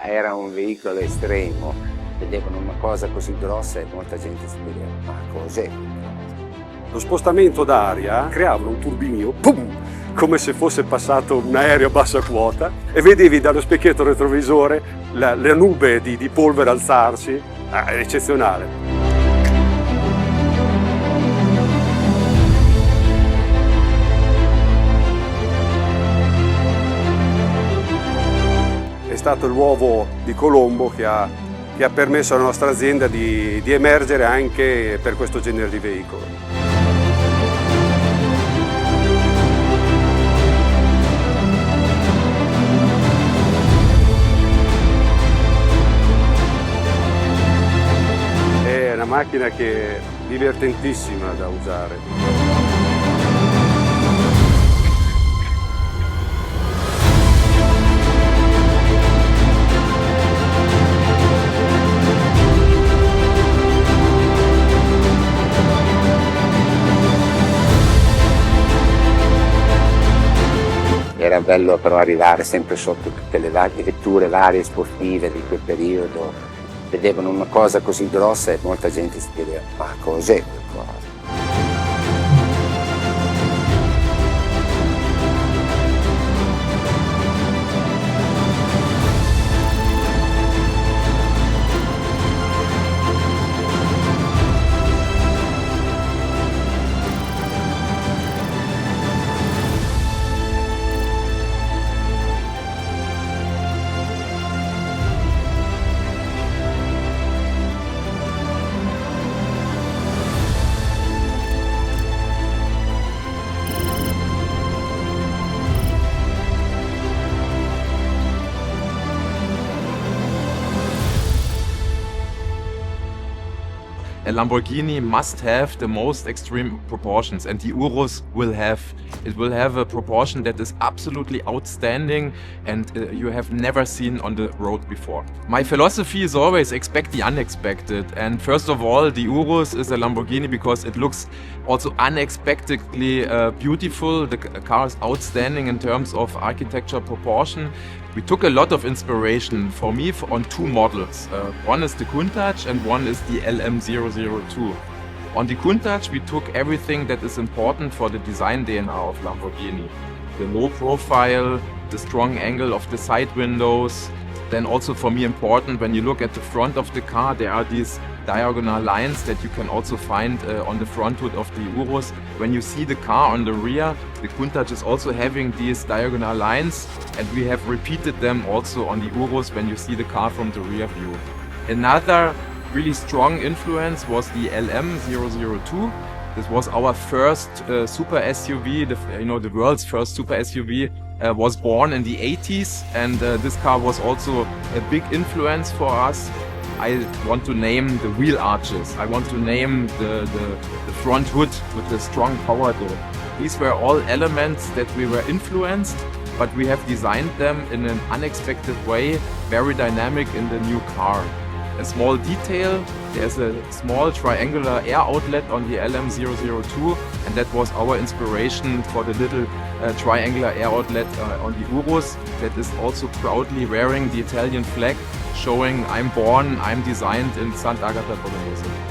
Era un veicolo estremo, vedevano una cosa così grossa e molta gente si chiedeva, ma cos'è? Lo spostamento d'aria creava un turbinio, boom, come se fosse passato un aereo a bassa quota, e vedevi dallo specchietto retrovisore la nube di polvere alzarsi. Eccezionale. È stato l'uovo di Colombo che ha permesso alla nostra azienda di emergere anche per questo genere di veicolo. È una macchina che è divertentissima da usare. Era bello però arrivare sempre sotto tutte le vetture varie sportive di quel periodo, vedevano una cosa così grossa e molta gente si chiedeva, ma cos'è quel cosa? A Lamborghini must have the most extreme proportions, and the Urus will have a proportion that is absolutely outstanding and you have never seen on the road before. My philosophy is always expect the unexpected, and first of all the Urus is a Lamborghini because it looks also unexpectedly beautiful. The car is outstanding in terms of architecture proportion. We took a lot of inspiration for me on two models. One is the Countach and one is the LM002. On the Countach we took everything that is important for the design DNA of Lamborghini. The low profile, the strong angle of the side windows. Then also for me important, when you look at the front of the car, there are these diagonal lines that you can also find on the front hood of the Urus. When you see the car on the rear, the Countach is also having these diagonal lines, and we have repeated them also on the Urus when you see the car from the rear view. Another really strong influence was the LM002. This was our first super SUV, the world's first super SUV. Was born in the 80s, and this car was also a big influence for us. I want to name the wheel arches. I want to name the front hood with the strong power door. These were all elements that we were influenced, but we have designed them in an unexpected way, very dynamic in the new car. A small detail, there's a small triangular air outlet on the LM002, and that was our inspiration for the little triangular air outlet on the Urus that is also proudly wearing the Italian flag, showing I'm born, I'm designed in Sant'Agata Bolognese.